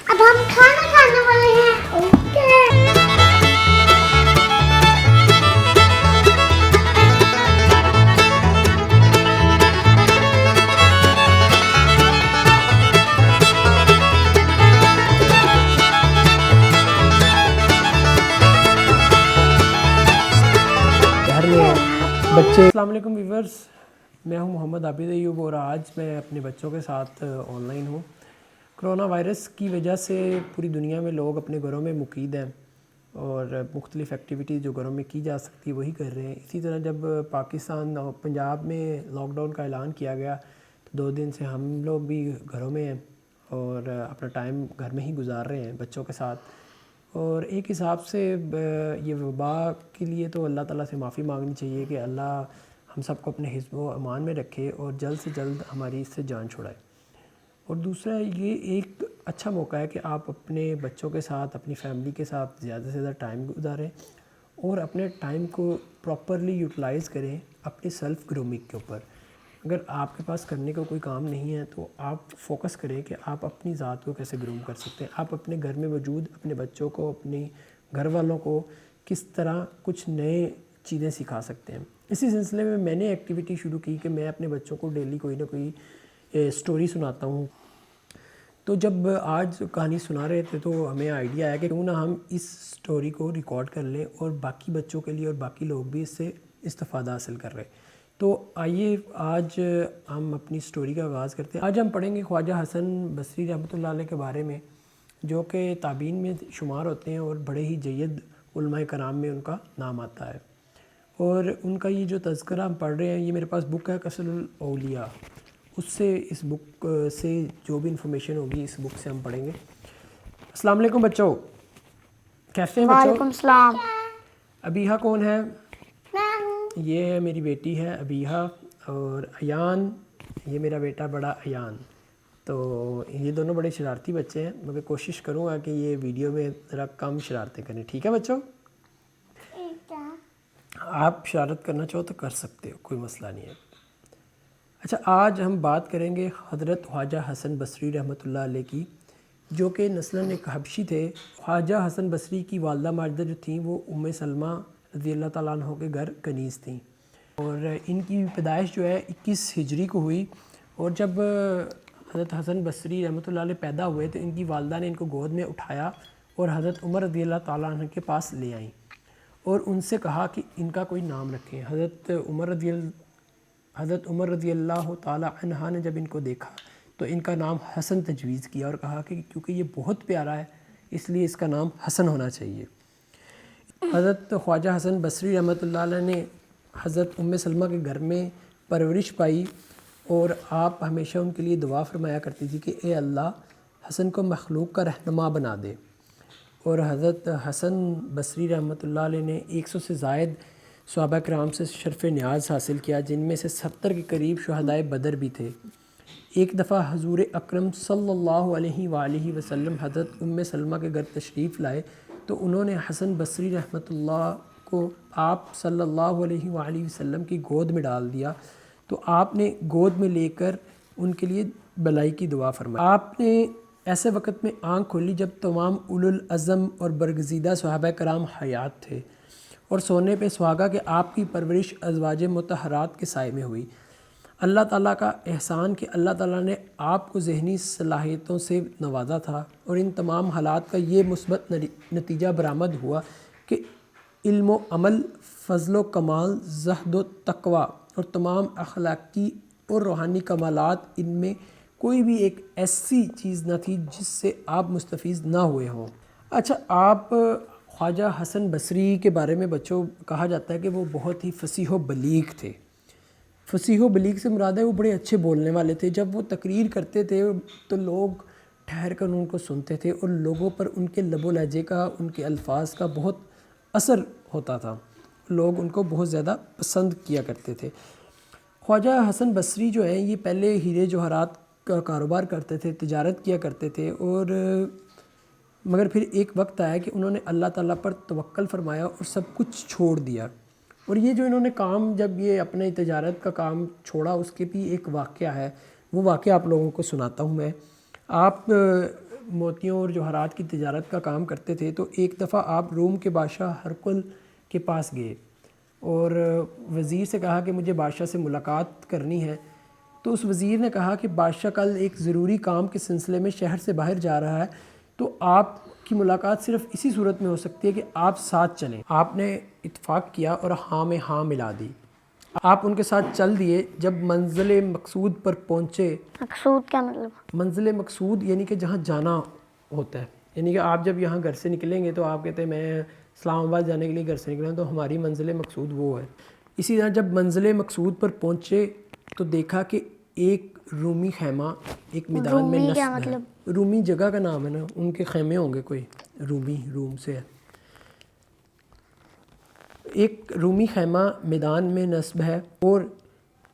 اب ہم کھانا کھانے والے ہیں. اوکے. بچے. السلام علیکم ویورز، میں ہوں محمد عابد ایوب اور آج میں اپنے بچوں کے ساتھ آن لائن ہوں. کرونا وائرس کی وجہ سے پوری دنیا میں لوگ اپنے گھروں میں مقید ہیں اور مختلف ایکٹیویٹیز جو گھروں میں کی جا سکتی وہی کر رہے ہیں. اسی طرح جب پاکستان اور پنجاب میں لاک ڈاؤن کا اعلان کیا گیا تو 2 دن سے ہم لوگ بھی گھروں میں ہیں اور اپنا ٹائم گھر میں ہی گزار رہے ہیں بچوں کے ساتھ. اور ایک حساب سے یہ وبا کے لیے تو اللہ تعالیٰ سے معافی مانگنی چاہیے کہ اللہ ہم سب کو اپنے حفظ و امان میں رکھے اور جلد سے جلد ہماری اس سے جان چھڑائے. اور دوسرا یہ ایک اچھا موقع ہے کہ آپ اپنے بچوں کے ساتھ اپنی فیملی کے ساتھ زیادہ سے زیادہ ٹائم گزاریں اور اپنے ٹائم کو پراپرلی یوٹیلائز کریں اپنی سیلف گرومنگ کے اوپر. اگر آپ کے پاس کرنے کا کوئی کام نہیں ہے تو آپ فوکس کریں کہ آپ اپنی ذات کو کیسے گروم کر سکتے ہیں. آپ اپنے گھر میں موجود اپنے بچوں کو، اپنی گھر والوں کو کس طرح کچھ نئے چیزیں سکھا سکتے ہیں. اسی سلسلے میں نے ایکٹیویٹی شروع کی کہ میں اپنے بچوں کو ڈیلی کوئی نہ کوئی سٹوری سناتا ہوں. تو جب آج کہانی سنا رہے تھے تو ہمیں آئیڈیا آیا کہ کیوں نہ ہم اس سٹوری کو ریکارڈ کر لیں اور باقی بچوں کے لیے اور باقی لوگ بھی اس سے استفادہ حاصل کر رہے. تو آئیے آج ہم اپنی سٹوری کا آغاز کرتے ہیں. آج ہم پڑھیں گے خواجہ حسن بصری رحمۃ اللہ علیہ کے بارے میں، جو کہ تابعین میں شمار ہوتے ہیں اور بڑے ہی جید علماء کرام میں ان کا نام آتا ہے. اور ان کا یہ جو تذکرہ ہم پڑھ رہے ہیں، یہ میرے پاس بک ہے کسل الاولیاء، اس سے اس بک سے جو بھی انفارمیشن ہوگی اس بک سے ہم پڑھیں گے. السلام علیکم بچوں، کیسے ہیں بچوں؟ وعلیکم السلام. ابیہا کون ہے؟ میں ہوں. یہ میری بیٹی ہے ابیہا، اور ایان یہ میرا بیٹا بڑا ایان. تو یہ دونوں بڑے شرارتی بچے ہیں، مگر کوشش کروں گا کہ یہ ویڈیو میں ذرا کم شرارتیں کریں. ٹھیک ہے بچوں؟ آپ شرارت کرنا چاہو تو کر سکتے ہو، کوئی مسئلہ نہیں ہے. اچھا، آج ہم بات کریں گے حضرت خواجہ حسن بصری رحمۃ اللہ علیہ کی، جو کہ نسلاً ایک حبشی تھے. خواجہ حسن بصری کی والدہ ماجدہ جو تھیں وہ ام سلمہ رضی اللہ تعالیٰ عنہ کے گھر کنیز تھیں، اور ان کی پیدائش جو ہے 21 ہجری کو ہوئی. اور جب حضرت حسن بصری رحمۃ اللہ علیہ پیدا ہوئے تو ان کی والدہ نے ان کو گود میں اٹھایا اور حضرت عمر رضی اللہ تعالیٰ عنہ کے پاس لے آئیں اور ان سے کہا کہ ان کا کوئی نام رکھیں. حضرت عمر رضی اللہ تعالیٰ عنہ نے جب ان کو دیکھا تو ان کا نام حسن تجویز کیا اور کہا کہ کیونکہ یہ بہت پیارا ہے اس لیے اس کا نام حسن ہونا چاہیے. حضرت خواجہ حسن بصری رحمۃ اللہ علیہ نے حضرت ام سلمہ کے گھر میں پرورش پائی اور آپ ہمیشہ ان کے لیے دعا فرمایا کرتی تھی کہ اے اللہ حسن کو مخلوق کا رہنما بنا دے. اور حضرت حسن بصری رحمۃ اللہ علیہ نے 100 سے زائد صحابہ کرام سے شرف نیاز حاصل کیا، جن میں سے 70 کے قریب شہدائے بدر بھی تھے. ایک دفعہ حضور اکرم صلی اللہ علیہ وآلہ وسلم حضرت ام سلمہ کے گھر تشریف لائے تو انہوں نے حسن بصری رحمۃ اللہ کو آپ صلی اللہ علیہ وآلہ وسلم کی گود میں ڈال دیا. تو آپ نے گود میں لے کر ان کے لیے بلائی کی دعا فرمائی. آپ نے ایسے وقت میں آنکھ کھولی جب تمام اولو العزم اور برگزیدہ صحابہ کرام حیات تھے اور سونے پہ سہاگا کہ آپ کی پرورش ازواج مطہرات کے سائے میں ہوئی. اللہ تعالیٰ کا احسان کہ اللہ تعالیٰ نے آپ کو ذہنی صلاحیتوں سے نوازا تھا، اور ان تمام حالات کا یہ مثبت نتیجہ برآمد ہوا کہ علم و عمل، فضل و کمال، زہد و تقوی اور تمام اخلاقی اور روحانی کمالات، ان میں کوئی بھی ایک ایسی چیز نہ تھی جس سے آپ مستفیض نہ ہوئے ہوں. اچھا، آپ خواجہ حسن بصری کے بارے میں بچوں کہا جاتا ہے کہ وہ بہت ہی فصیح و بلیغ تھے. فصیح و بلیغ سے مراد ہے وہ بڑے اچھے بولنے والے تھے. جب وہ تقریر کرتے تھے تو لوگ ٹھہر کر ان کو سنتے تھے اور لوگوں پر ان کے لب و لہجے کا، ان کے الفاظ کا بہت اثر ہوتا تھا. لوگ ان کو بہت زیادہ پسند کیا کرتے تھے. خواجہ حسن بصری جو ہیں یہ پہلے ہیرے جواہرات کا کاروبار کرتے تھے، تجارت کیا کرتے تھے، اور مگر پھر ایک وقت آیا کہ انہوں نے اللہ تعالیٰ پر توکل فرمایا اور سب کچھ چھوڑ دیا. اور یہ جو انہوں نے کام، جب یہ اپنے تجارت کا کام چھوڑا، اس کے بھی ایک واقعہ ہے، وہ واقعہ آپ لوگوں کو سناتا ہوں میں. آپ موتیوں اور جوہرات کی تجارت کا کام کرتے تھے، تو ایک دفعہ آپ روم کے بادشاہ ہرقل کے پاس گئے اور وزیر سے کہا کہ مجھے بادشاہ سے ملاقات کرنی ہے۔ تو اس وزیر نے کہا کہ بادشاہ کل ایک ضروری کام کے سلسلے میں شہر سے باہر جا رہا ہے، تو آپ کی ملاقات صرف اسی صورت میں ہو سکتی ہے کہ آپ ساتھ چلیں۔ آپ نے اتفاق کیا اور ہاں میں ہاں ملا دی۔ آپ ان کے ساتھ چل دیے۔ جب منزل مقصود پر پہنچے، مقصود کیا مطلب؟ منزل مقصود یعنی کہ جہاں جانا ہوتا ہے، یعنی کہ آپ جب یہاں گھر سے نکلیں گے تو آپ کہتے ہیں میں اسلام آباد جانے کے لیے گھر سے نکلا ہوں، تو ہماری منزل مقصود وہ ہے۔ اسی طرح جب منزل مقصود پر پہنچے تو دیکھا کہ ایک رومی خیمہ ایک میدان میں رومی کیا نصب ہے۔ مطلب؟ رومی جگہ کا نام ہے نا، ان کے خیمے ہوں گے کوئی، رومی روم سے ہے۔ ایک رومی خیمہ میدان میں نصب ہے اور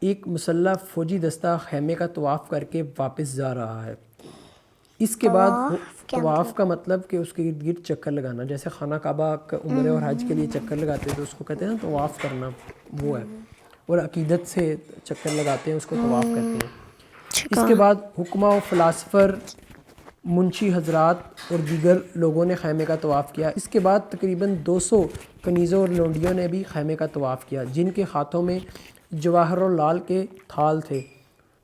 ایک مسلح فوجی دستہ خیمے کا طواف کر کے واپس جا رہا ہے۔ اس کے بعد طواف کا مطلب کہ اس کے ارد گرد چکر لگانا، جیسے خانہ کعبہ عمرے اور حج کے لیے چکر لگاتے ہیں تو اس کو کہتے ہیں نا طواف کرنا، وہ ہے۔ اور عقیدت سے چکر لگاتے ہیں اس کو طواف کہتے ہیں۔ اس کے بعد حکماء و فلاسفر، منشی حضرات اور دیگر لوگوں نے خیمے کا طواف کیا۔ اس کے بعد تقریباً 200 کنیزوں اور لونڈیوں نے بھی خیمے کا طواف کیا، جن کے ہاتھوں میں جواہر و لال کے تھال تھے۔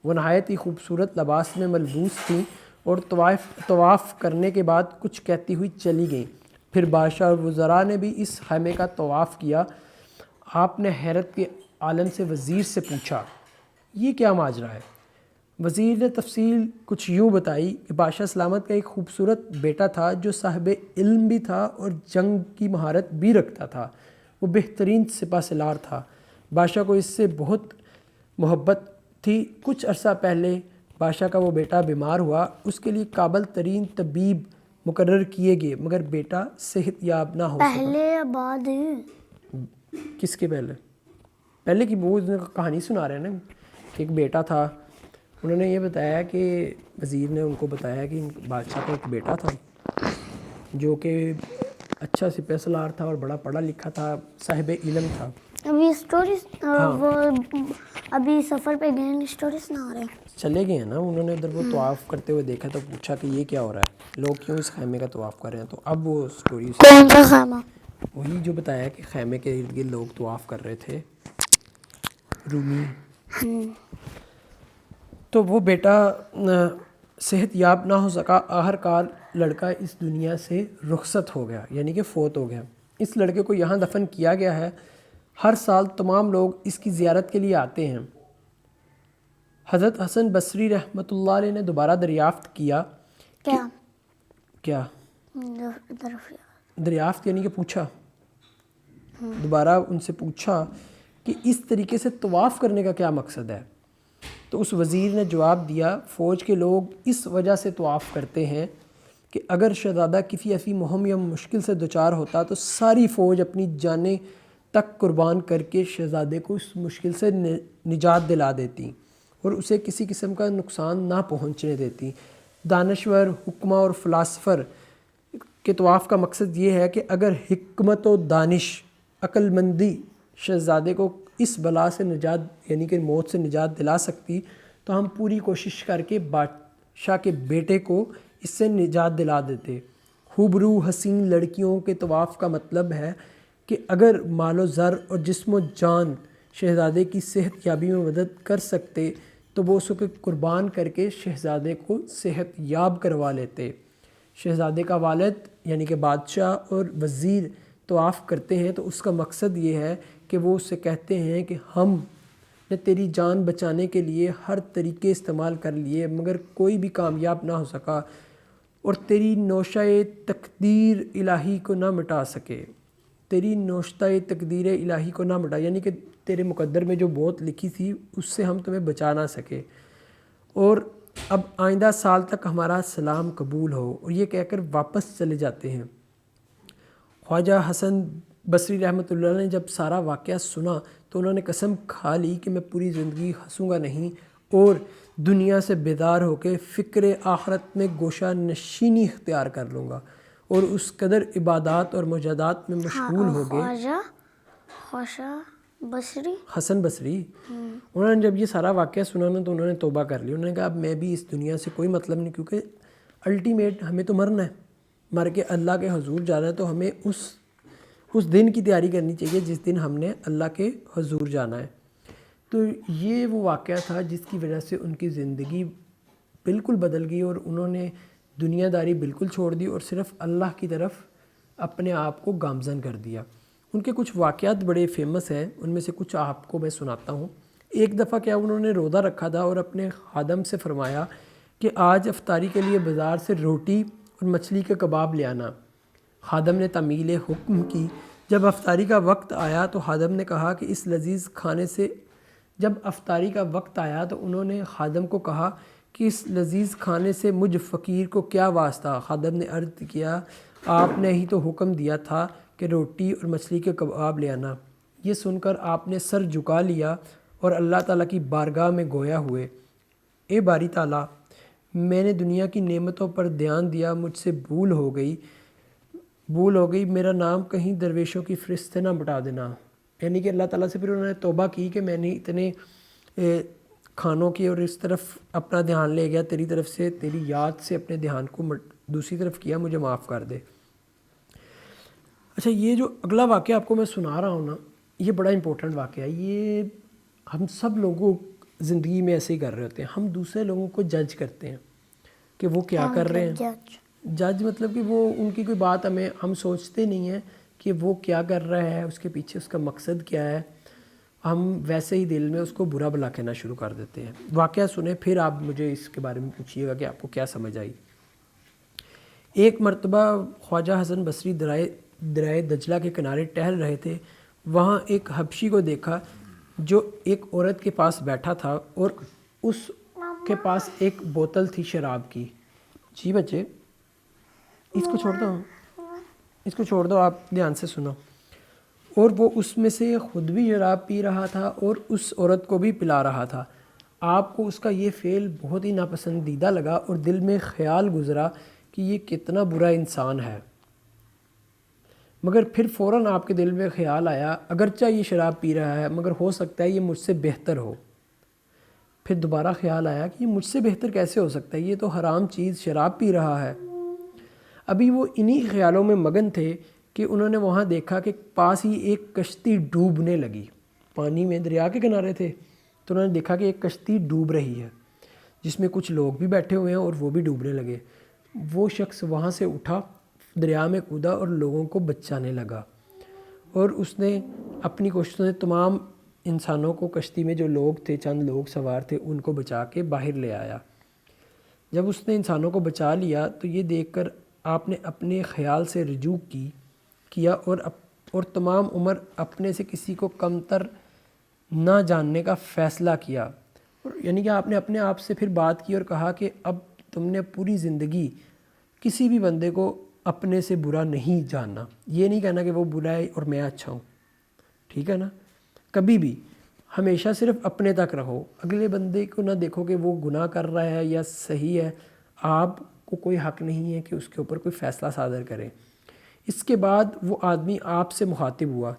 وہ نہایت ہی خوبصورت لباس میں ملبوس تھیں اور طواف کرنے کے بعد کچھ کہتی ہوئی چلی گئیں۔ پھر بادشاہ اور وزراء نے بھی اس خیمے کا طواف کیا۔ آپ نے حیرت کے عالم سے وزیر سے پوچھا، یہ کیا ماجرا ہے؟ وزیر نے تفصیل کچھ یوں بتائی کہ بادشاہ سلامت کا ایک خوبصورت بیٹا تھا جو صاحب علم بھی تھا اور جنگ کی مہارت بھی رکھتا تھا۔ وہ بہترین سپہ سالار تھا۔ بادشاہ کو اس سے بہت محبت تھی۔ کچھ عرصہ پہلے بادشاہ کا وہ بیٹا بیمار ہوا۔ اس کے لیے قابل ترین طبیب مقرر کیے گئے، مگر بیٹا صحت یاب نہ ہو سکا۔ پہلے یا بعد؟ کس کے پہلے؟ پہلے کی وہ کہانی سنا رہے ہیں نا کہ ایک بیٹا تھا۔ انہوں نے یہ بتایا کہ وزیر نے ان کو بتایا کہ بادشاہ کا ایک بیٹا تھا جو کہ اچھا سپہ سالار تھا اور بڑا پڑھا لکھا تھا، صاحب علم تھا۔ ابھی اسٹوریز وہ ابھی سفر پہ گئے ہیں، اسٹوریز نہ آ رہے ہیں، چلے گئے ہیں نا۔ انہوں نے ادھر وہ طواف کرتے ہوئے دیکھا تو پوچھا کہ یہ کیا ہو رہا ہے، لوگ کیوں اس خیمے کا طواف کر رہے ہیں؟ تو اب وہ اسٹوری کون سا خیمہ؟ وہی جو بتایا کہ خیمے کے ارد گرد لوگ طواف کر رہے تھے، رومی۔ تو وہ بیٹا صحت یاب نہ ہو سکا، آخر کار لڑکا اس دنیا سے رخصت ہو گیا، یعنی کہ فوت ہو گیا۔ اس لڑکے کو یہاں دفن کیا گیا ہے۔ ہر سال تمام لوگ اس کی زیارت کے لیے آتے ہیں۔ حضرت حسن بصری رحمۃ اللہ علیہ نے دوبارہ دریافت کیا کیا دریافت یعنی کہ پوچھا، دوبارہ ان سے پوچھا کہ اس طریقے سے طواف کرنے کا کیا مقصد ہے؟ تو اس وزیر نے جواب دیا، فوج کے لوگ اس وجہ سے طواف کرتے ہیں کہ اگر شہزادہ کسی ایسی مہم یا مشکل سے دوچار ہوتا تو ساری فوج اپنی جانیں تک قربان کر کے شہزادے کو اس مشکل سے نجات دلا دیتی اور اسے کسی قسم کا نقصان نہ پہنچنے دیتی۔ دانشور، حکماء اور فلاسفر کے طواف کا مقصد یہ ہے کہ اگر حکمت و دانش، عقل مندی شہزادے کو اس بلا سے نجات یعنی کہ موت سے نجات دلا سکتی تو ہم پوری کوشش کر کے بادشاہ کے بیٹے کو اس سے نجات دلا دیتے۔ خوبرو حسین لڑکیوں کے طواف کا مطلب ہے کہ اگر مال و زر اور جسم و جان شہزادے کی صحت یابی میں مدد کر سکتے تو وہ اس کو قربان کر کے شہزادے کو صحت یاب کروا لیتے۔ شہزادے کا والد یعنی کہ بادشاہ اور وزیر طواف کرتے ہیں تو اس کا مقصد یہ ہے کہ وہ اس سے کہتے ہیں کہ ہم نے تیری جان بچانے کے لیے ہر طریقے استعمال کر لیے مگر کوئی بھی کامیاب نہ ہو سکا اور تیری نوشہ تقدیر الہی کو نہ مٹا سکے۔ تیری نوشتہ تقدیر الہی کو نہ مٹا یعنی کہ تیرے مقدر میں جو موت لکھی تھی اس سے ہم تمہیں بچا نہ سکے، اور اب آئندہ سال تک ہمارا سلام قبول ہو، اور یہ کہہ کر واپس چلے جاتے ہیں۔ خواجہ حسن بصری رحمۃ اللہ نے جب سارا واقعہ سنا تو انہوں نے قسم کھا لی کہ میں پوری زندگی ہنسوں گا نہیں اور دنیا سے بیدار ہو کے فکر آخرت میں گوشہ نشینی اختیار کر لوں گا، اور اس قدر عبادات اور مجاہدات میں مشغول ہو گئے۔ خواجہ بصری، حسن بصری، انہوں نے جب یہ سارا واقعہ سنا نا تو انہوں نے توبہ کر لی۔ انہوں نے کہا اب میں بھی اس دنیا سے کوئی مطلب نہیں، کیونکہ الٹیمیٹ ہمیں تو مرنا ہے، مر کے اللہ کے حضور جانا ہے، تو ہمیں اس دن کی تیاری کرنی چاہیے جس دن ہم نے اللہ کے حضور جانا ہے۔ تو یہ وہ واقعہ تھا جس کی وجہ سے ان کی زندگی بالکل بدل گئی اور انہوں نے دنیا داری بالکل چھوڑ دی اور صرف اللہ کی طرف اپنے آپ کو گامزن کر دیا۔ ان کے کچھ واقعات بڑے فیمس ہیں، ان میں سے کچھ آپ کو میں سناتا ہوں۔ ایک دفعہ کیا انہوں نے روزہ رکھا تھا اور اپنے خادم سے فرمایا کہ آج افطاری کے لیے بازار سے روٹی اور مچھلی کے کباب لے آنا۔ خادم نے تعمیل حکم کی۔ جب افطاری کا وقت آیا تو خادم نے کہا کہ اس لذیذ کھانے سے جب افطاری کا وقت آیا تو انہوں نے خادم کو کہا کہ اس لذیذ کھانے سے مجھ فقیر کو کیا واسطہ؟ خادم نے عرض کیا آپ نے ہی تو حکم دیا تھا کہ روٹی اور مچھلی کے کباب لے آنا۔ یہ سن کر آپ نے سر جھکا لیا اور اللہ تعالیٰ کی بارگاہ میں گویا ہوئے، اے باری تعالیٰ، میں نے دنیا کی نعمتوں پر دھیان دیا، مجھ سے بھول ہو گئی، میرا نام کہیں درویشوں کی فہرست نہ بٹا دینا۔ یعنی کہ اللہ تعالیٰ سے پھر انہوں نے توبہ کی کہ میں نے اتنے کھانوں کی اور اس طرف اپنا دھیان لے گیا، تیری طرف سے، تیری یاد سے اپنے دھیان کو دوسری طرف کیا، مجھے معاف کر دے۔ اچھا، یہ جو اگلا واقعہ آپ کو میں سنا رہا ہوں نا، یہ بڑا امپورٹنٹ واقعہ ہے۔ یہ ہم سب لوگوں زندگی میں ایسے ہی کر رہے ہوتے ہیں، ہم دوسرے لوگوں کو جج کرتے ہیں کہ وہ کیا کر رہے ہیں۔ جج مطلب کہ وہ ان کی کوئی بات ہم سوچتے نہیں ہیں کہ وہ کیا کر رہا ہے، اس کے پیچھے اس کا مقصد کیا ہے، ہم ویسے ہی دل میں اس کو برا بھلا کہنا شروع کر دیتے ہیں۔ واقعہ سنیں، پھر آپ مجھے اس کے بارے میں پوچھیے گا کہ آپ کو کیا سمجھ آئی۔ ایک مرتبہ خواجہ حسن بصری درائے دجلہ کے کنارے ٹہل رہے تھے۔ وہاں ایک حبشی کو دیکھا جو ایک عورت کے پاس بیٹھا تھا اور اس کے پاس ایک بوتل تھی شراب کی۔ جی بچے، اس کو چھوڑ دو، آپ دھیان سے سنو۔ اور وہ اس میں سے خود بھی شراب پی رہا تھا اور اس عورت کو بھی پلا رہا تھا۔ آپ کو اس کا یہ فعل بہت ہی ناپسندیدہ لگا اور دل میں خیال گزرا کہ یہ کتنا برا انسان ہے، مگر پھر فوراً آپ کے دل میں خیال آیا اگرچہ یہ شراب پی رہا ہے مگر ہو سکتا ہے یہ مجھ سے بہتر ہو۔ پھر دوبارہ خیال آیا کہ یہ مجھ سے بہتر کیسے ہو سکتا ہے، یہ تو حرام چیز شراب پی رہا ہے۔ ابھی وہ انہی خیالوں میں مگن تھے کہ انہوں نے وہاں دیکھا کہ پاس ہی ایک کشتی ڈوبنے لگی۔ پانی میں دریا کے کنارے تھے تو انہوں نے دیکھا کہ ایک کشتی ڈوب رہی ہے جس میں کچھ لوگ بھی بیٹھے ہوئے ہیں اور وہ بھی ڈوبنے لگے۔ وہ شخص وہاں سے اٹھا، دریا میں کودا اور لوگوں کو بچانے لگا، اور اس نے اپنی کوششوں سے تمام انسانوں کو، کشتی میں جو لوگ تھے، چند لوگ سوار تھے، ان کو بچا کے باہر لے آیا۔ جب اس نے انسانوں کو بچا لیا تو یہ دیکھ کر آپ نے اپنے خیال سے رجوع کیا اور تمام عمر اپنے سے کسی کو کمتر نہ جاننے کا فیصلہ کیا۔ یعنی کہ آپ نے اپنے آپ سے پھر بات کی اور کہا کہ اب تم نے پوری زندگی کسی بھی بندے کو اپنے سے برا نہیں جاننا۔ یہ نہیں کہنا کہ وہ برا ہے اور میں اچھا ہوں، ٹھیک ہے نا؟ کبھی بھی ہمیشہ صرف اپنے تک رہو، اگلے بندے کو نہ دیکھو کہ وہ گناہ کر رہا ہے یا صحیح ہے۔ آپ کو کوئی حق نہیں ہے کہ اس کے اوپر کوئی فیصلہ صادر کریں۔ اس کے بعد وہ آدمی آپ سے مخاطب ہوا،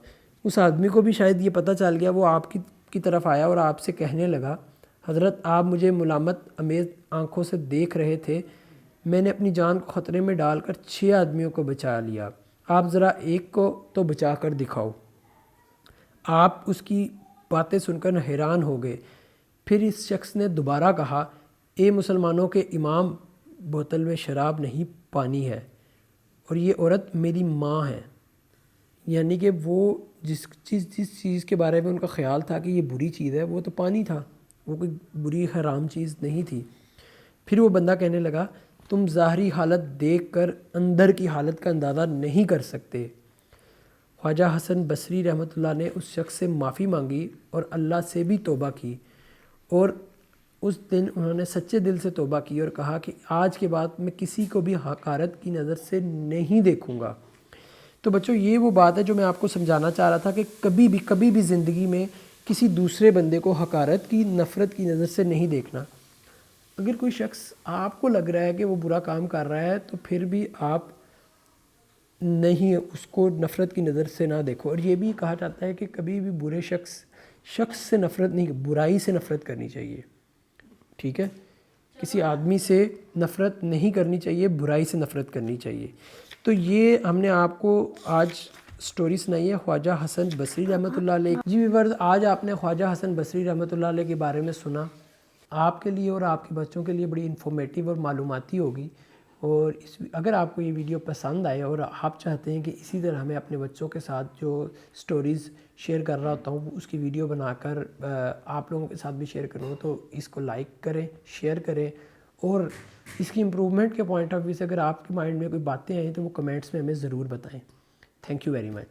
اس آدمی کو بھی شاید یہ پتہ چل گیا، وہ آپ کی طرف آیا اور آپ سے کہنے لگا، حضرت آپ مجھے ملامت امیز آنکھوں سے دیکھ رہے تھے، میں نے اپنی جان کو خطرے میں ڈال کر 6 آدمیوں کو بچا لیا، آپ ذرا ایک کو تو بچا کر دکھاؤ۔ آپ اس کی باتیں سن کر حیران ہو گئے۔ پھر اس شخص نے دوبارہ کہا، اے مسلمانوں کے امام، بوتل میں شراب نہیں، پانی ہے، اور یہ عورت میری ماں ہے۔ یعنی کہ وہ جس چیز کے بارے میں ان کا خیال تھا کہ یہ بری چیز ہے، وہ تو پانی تھا، وہ کوئی بری حرام چیز نہیں تھی۔ پھر وہ بندہ کہنے لگا، تم ظاہری حالت دیکھ کر اندر کی حالت کا اندازہ نہیں کر سکتے۔ خواجہ حسن بصری رحمۃ اللہ نے اس شخص سے معافی مانگی اور اللہ سے بھی توبہ کی، اور اس دن انہوں نے سچے دل سے توبہ کی اور کہا کہ آج کے بعد میں کسی کو بھی حقارت کی نظر سے نہیں دیکھوں گا۔ تو بچوں، یہ وہ بات ہے جو میں آپ کو سمجھانا چاہ رہا تھا کہ کبھی بھی زندگی میں کسی دوسرے بندے کو حقارت کی، نفرت کی نظر سے نہیں دیکھنا۔ اگر کوئی شخص آپ کو لگ رہا ہے کہ وہ برا کام کر رہا ہے تو پھر بھی آپ نہیں اس کو نفرت کی نظر سے نہ دیکھو۔ اور یہ بھی کہا جاتا ہے کہ کبھی بھی برے شخص سے نفرت نہیں، برائی سے نفرت کرنی چاہیے، ٹھیک ہے؟ کسی آدمی سے نفرت نہیں کرنی چاہیے، برائی سے نفرت کرنی چاہیے. تو یہ ہم نے آپ کو آج سٹوری سنائی ہے خواجہ حسن بصری رحمۃ اللہ علیہ. جی ویورز، آج آپ نے خواجہ حسن بصری رحمۃ اللہ علیہ کے بارے میں سنا. آپ کے لیے اور آپ کے بچوں کے لیے بڑی انفارمیٹیو اور معلوماتی ہوگی. اور اگر آپ کو یہ ویڈیو پسند آئے اور آپ چاہتے ہیں کہ اسی طرح ہمیں اپنے بچوں کے ساتھ جو سٹوریز شیئر کر رہا ہوتا ہوں اس کی ویڈیو بنا کر آپ لوگوں کے ساتھ بھی شیئر کروں، تو اس کو لائک کریں، شیئر کریں. اور اس کی امپرومنٹ کے پوائنٹ آف ویو سے اگر آپ کے مائنڈ میں کوئی باتیں آئیں تو وہ کمنٹس میں ہمیں ضرور بتائیں. Thank you very much.